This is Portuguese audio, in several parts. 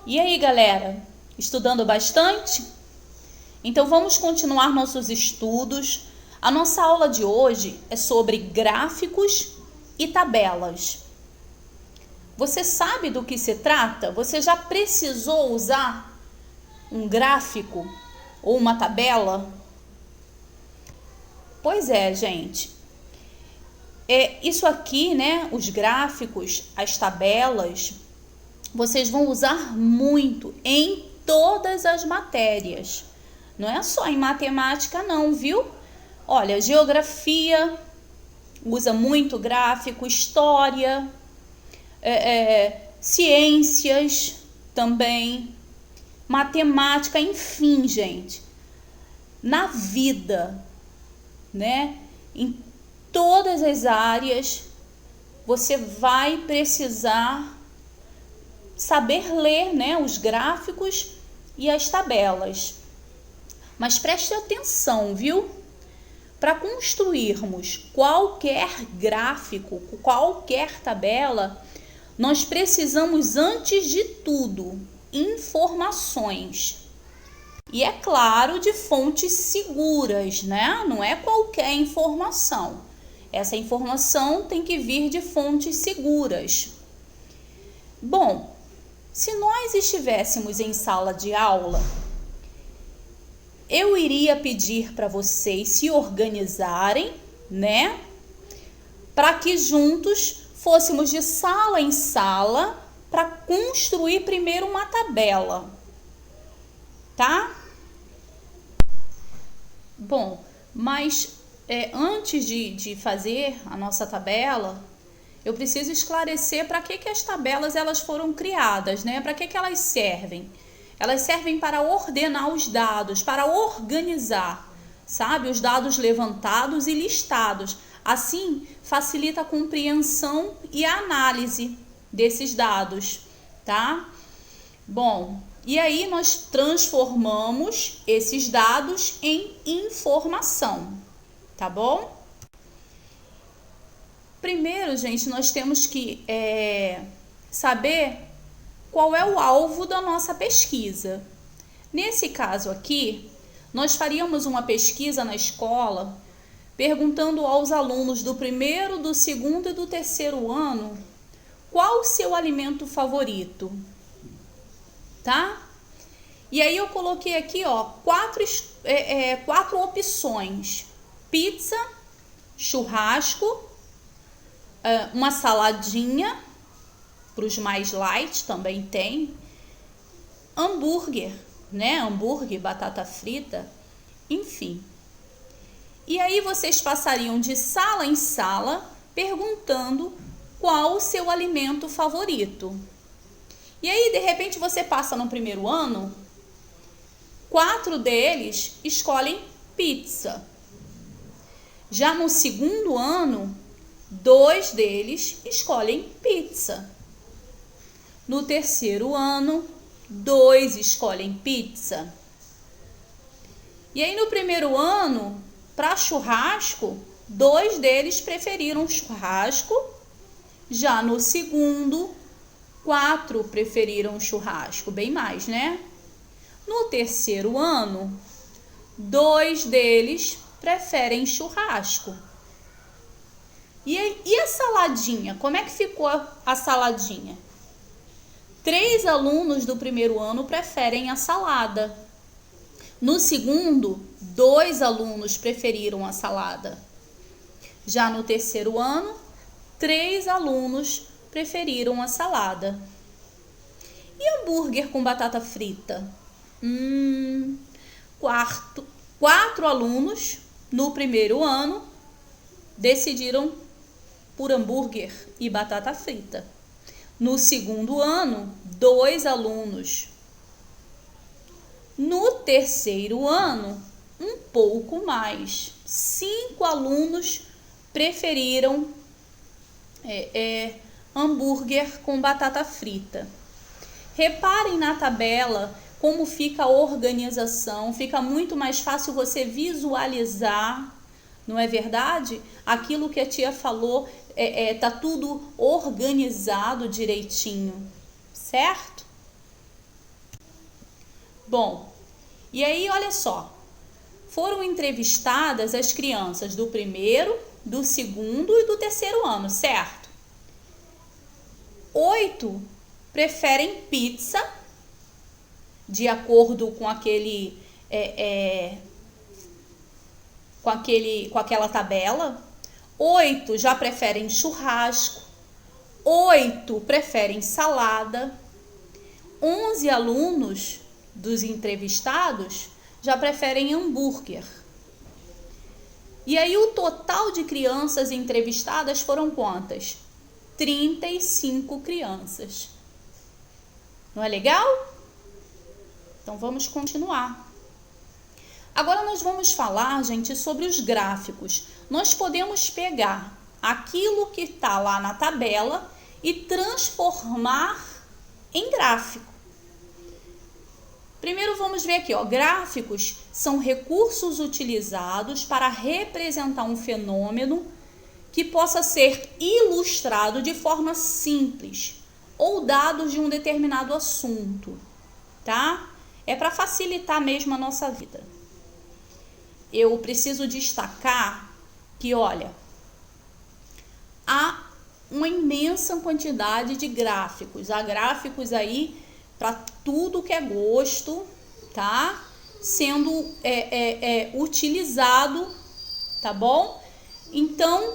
E aí, galera, estudando bastante? Então vamos continuar nossos estudos. A nossa aula de hoje é sobre gráficos e tabelas. Você sabe do que se trata? Você já precisou usar um gráfico ou uma tabela? Pois é, gente. Isso aqui, né? Os gráficos, as tabelas, vocês vão usar muito em todas as matérias. Não é só em matemática não, viu? Olha, geografia usa muito gráfico, história, ciências também, matemática, enfim, gente. Na vida, né? Em todas as áreas, você vai precisar saber ler, né, os gráficos e as tabelas. Mas preste atenção, viu? Para construirmos qualquer gráfico, qualquer tabela, nós precisamos, antes de tudo, informações. E é claro, de fontes seguras, né? Não é qualquer informação. Essa informação tem que vir de fontes seguras. Bom, se nós estivéssemos em sala de aula, eu iria pedir para vocês se organizarem, né? Para que juntos fôssemos de sala em sala para construir primeiro uma tabela, tá? Bom, mas antes de fazer a nossa tabela, eu preciso esclarecer para que as tabelas elas foram criadas, né? Para que elas servem? Elas servem para ordenar os dados, para organizar, sabe? Os dados levantados e listados. Assim, facilita a compreensão e a análise desses dados, tá? Bom, e aí nós transformamos esses dados em informação, tá bom? Primeiro, gente, nós temos que saber qual é o alvo da nossa pesquisa. Nesse caso aqui, nós faríamos uma pesquisa na escola perguntando aos alunos do primeiro, do segundo e do terceiro ano qual o seu alimento favorito, tá? E aí eu coloquei aqui, ó, quatro opções: pizza, churrasco, uma saladinha, para os mais light também tem, hambúrguer, né? Hambúrguer, batata frita, enfim. E aí vocês passariam de sala em sala perguntando qual o seu alimento favorito. E aí, de repente, você passa no primeiro ano, 4 deles escolhem pizza. Já no segundo ano, 2 deles escolhem pizza. No terceiro ano, 2 escolhem pizza. E aí no primeiro ano, para churrasco, 2 deles preferiram churrasco. Já no segundo, 4 preferiram churrasco, bem mais, né? No terceiro ano, 2 deles preferem churrasco. E a saladinha? Como é que ficou a saladinha? 3 alunos do primeiro ano preferem a salada. No segundo, 2 alunos preferiram a salada. Já no terceiro ano, 3 alunos preferiram a salada. E hambúrguer com batata frita? 4 alunos no primeiro ano decidiram por hambúrguer e batata frita. No segundo ano, 2 alunos. No terceiro ano, um pouco mais. 5 alunos preferiram hambúrguer com batata frita. Reparem na tabela como fica a organização. Fica muito mais fácil você visualizar, não é verdade? Aquilo que a tia falou, tá tudo organizado direitinho, certo? Bom, e aí olha só, foram entrevistadas as crianças do primeiro, do segundo e do terceiro ano, certo? 8 preferem pizza, de acordo com com aquela tabela. 8 já preferem churrasco, 8 preferem salada, 11 alunos dos entrevistados já preferem hambúrguer. E aí o total de crianças entrevistadas foram quantas? 35 crianças. Não é legal? Então vamos continuar. Agora nós vamos falar, gente, sobre os gráficos. Nós podemos pegar aquilo que está lá na tabela e transformar em gráfico. Primeiro vamos ver aqui, ó, gráficos são recursos utilizados para representar um fenômeno que possa ser ilustrado de forma simples ou dados de um determinado assunto, tá? É para facilitar mesmo a nossa vida. Eu preciso destacar que, olha, há uma imensa quantidade de gráficos. Há gráficos aí para tudo que é gosto, tá? Sendo utilizado, tá bom? Então,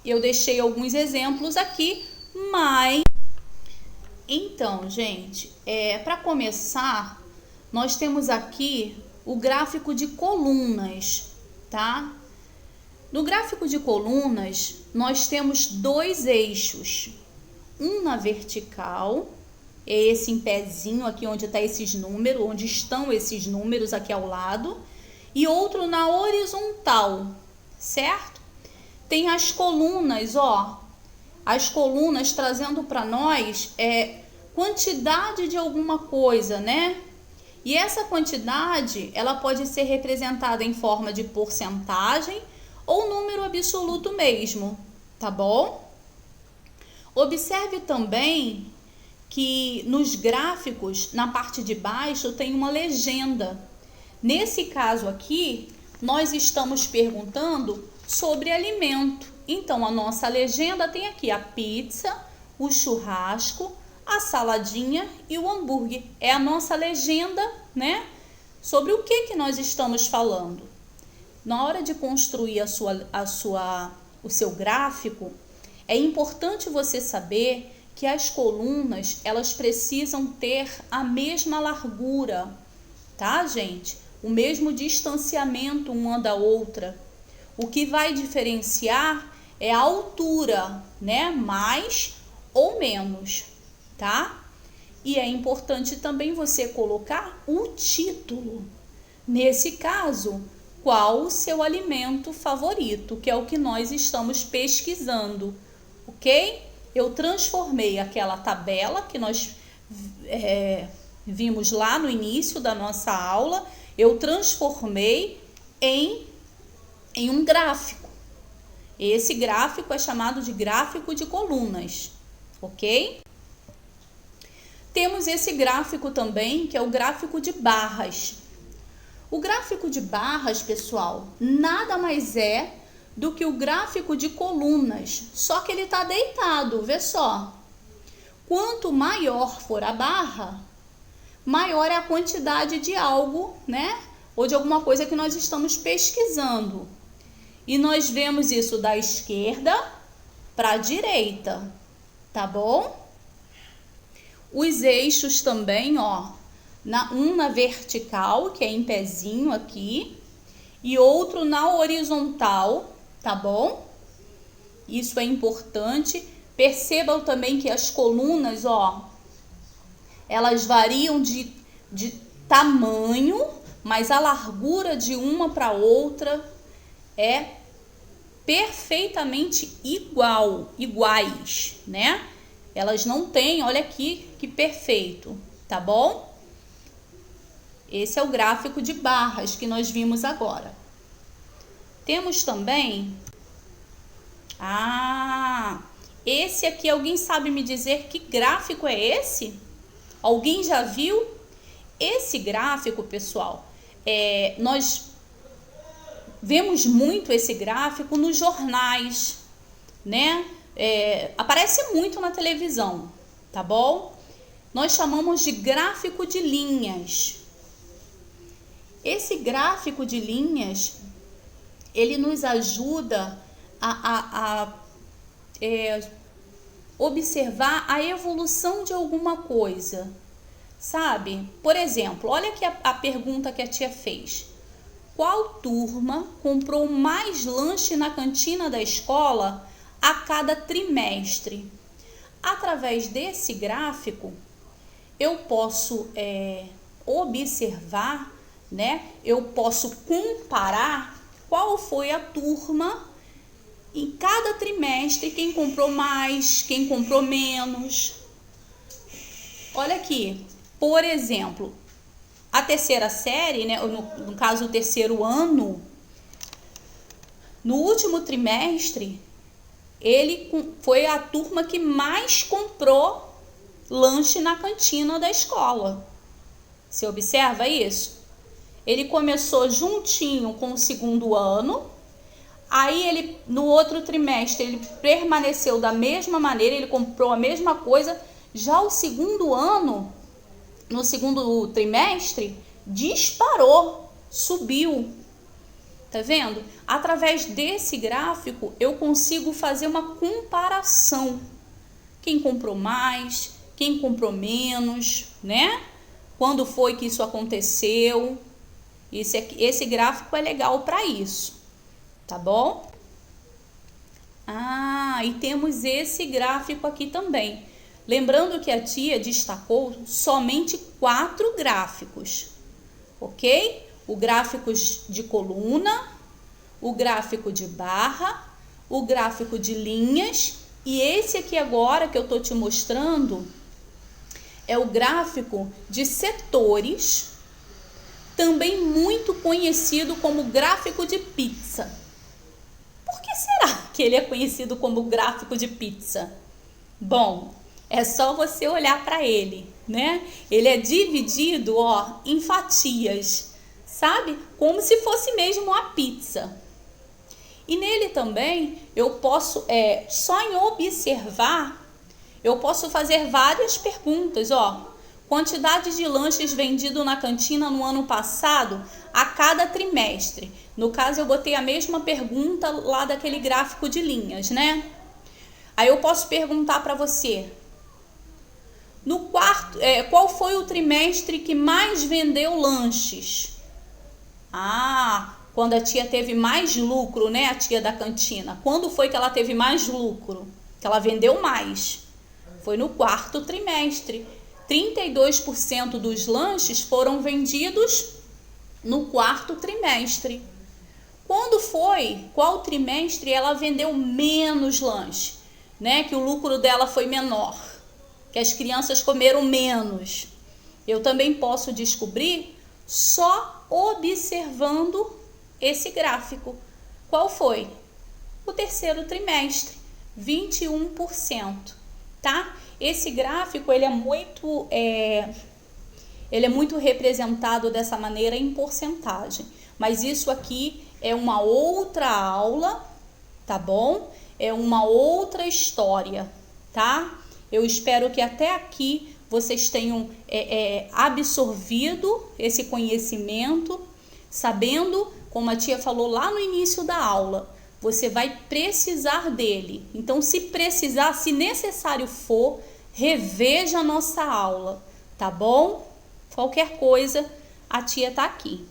eu deixei alguns exemplos aqui, mas... Então, gente, para começar, nós temos aqui o gráfico de colunas, tá? No gráfico de colunas, nós temos 2 eixos. Um na vertical, é esse em pezinho aqui onde tá esses números, onde estão esses números aqui ao lado, e outro na horizontal, certo? Tem as colunas, ó. As colunas trazendo para nós quantidade de alguma coisa, né? E essa quantidade, ela pode ser representada em forma de porcentagem ou número absoluto mesmo, tá bom? Observe também que nos gráficos, na parte de baixo, tem uma legenda. Nesse caso aqui, nós estamos perguntando sobre alimento. Então, a nossa legenda tem aqui a pizza, o churrasco, a saladinha e o hambúrguer. É a nossa legenda, né? Sobre o que nós estamos falando. Na hora de construir o seu gráfico, é importante você saber que as colunas, elas precisam ter a mesma largura, tá, gente? O mesmo distanciamento uma da outra. O que vai diferenciar é a altura, né? Mais ou menos, tá? E é importante também você colocar o título. Nesse caso, qual o seu alimento favorito, que é o que nós estamos pesquisando, ok? Eu transformei aquela tabela que nós vimos lá no início da nossa aula, eu transformei em um gráfico. Esse gráfico é chamado de gráfico de colunas, ok? Temos esse gráfico também, que é o gráfico de barras. O gráfico de barras, pessoal, nada mais é do que o gráfico de colunas, só que ele está deitado, vê só. Quanto maior for a barra, maior é a quantidade de algo, né? Ou de alguma coisa que nós estamos pesquisando. E nós vemos isso da esquerda para a direita, tá bom? Os eixos também, ó, um na vertical, que é em pezinho aqui, e outro na horizontal, tá bom? Isso é importante. Percebam também que as colunas, ó, elas variam de tamanho, mas a largura de uma para outra é perfeitamente iguais, né? Elas não têm, olha aqui que perfeito, tá bom? Esse é o gráfico de barras que nós vimos agora. Temos também... esse aqui, alguém sabe me dizer que gráfico é esse? Alguém já viu? Esse gráfico, pessoal, nós vemos muito esse gráfico nos jornais, né? Aparece muito na televisão, tá bom? Nós chamamos de gráfico de linhas. Esse gráfico de linhas, ele nos ajuda a observar a evolução de alguma coisa, sabe? Por exemplo, olha aqui a pergunta que a tia fez. Qual turma comprou mais lanche na cantina da escola a cada trimestre? Através desse gráfico, eu posso observar, né? Eu posso comparar qual foi a turma em cada trimestre, quem comprou mais, quem comprou menos. Olha aqui, por exemplo, a terceira série, né, no caso o terceiro ano, no último trimestre, ele foi a turma que mais comprou lanche na cantina da escola. Você observa isso? Ele começou juntinho com o segundo ano, aí ele, no outro trimestre, ele permaneceu da mesma maneira, ele comprou a mesma coisa. Já o segundo ano, no segundo trimestre, disparou, subiu. Tá vendo? Através desse gráfico, eu consigo fazer uma comparação. Quem comprou mais, quem comprou menos, né? Quando foi que isso aconteceu? Esse gráfico é legal para isso, tá bom? E temos esse gráfico aqui também. Lembrando que a tia destacou somente 4 gráficos, ok? O gráfico de coluna, o gráfico de barra, o gráfico de linhas e esse aqui agora que eu tô te mostrando é o gráfico de setores, também muito conhecido como gráfico de pizza. Por que será que ele é conhecido como gráfico de pizza? Bom, é só você olhar para ele, né? Ele é dividido, em fatias, sabe? Como se fosse mesmo uma pizza. E nele também eu posso, só em observar, eu posso fazer várias perguntas, Quantidade de lanches vendido na cantina no ano passado a cada trimestre. No caso, eu botei a mesma pergunta lá daquele gráfico de linhas, né? Aí eu posso perguntar para você, qual foi o trimestre que mais vendeu lanches? Quando a tia teve mais lucro, né? A tia da cantina. Quando foi que ela teve mais lucro? Que ela vendeu mais? Foi no 4º trimestre. 32% dos lanches foram vendidos no 4º trimestre. Qual trimestre ela vendeu menos lanche, né? Que o lucro dela foi menor, que as crianças comeram menos. Eu também posso descobrir só observando esse gráfico. Qual foi? O 3º trimestre, 21%, tá? Esse gráfico ele é muito representado dessa maneira em porcentagem, mas isso aqui é uma outra aula, tá bom? É uma outra história, tá? Eu espero que até aqui vocês tenham absorvido esse conhecimento, sabendo, como a tia falou lá no início da aula, você vai precisar dele. Então, se necessário for, reveja a nossa aula, tá bom? Qualquer coisa, a tia tá aqui.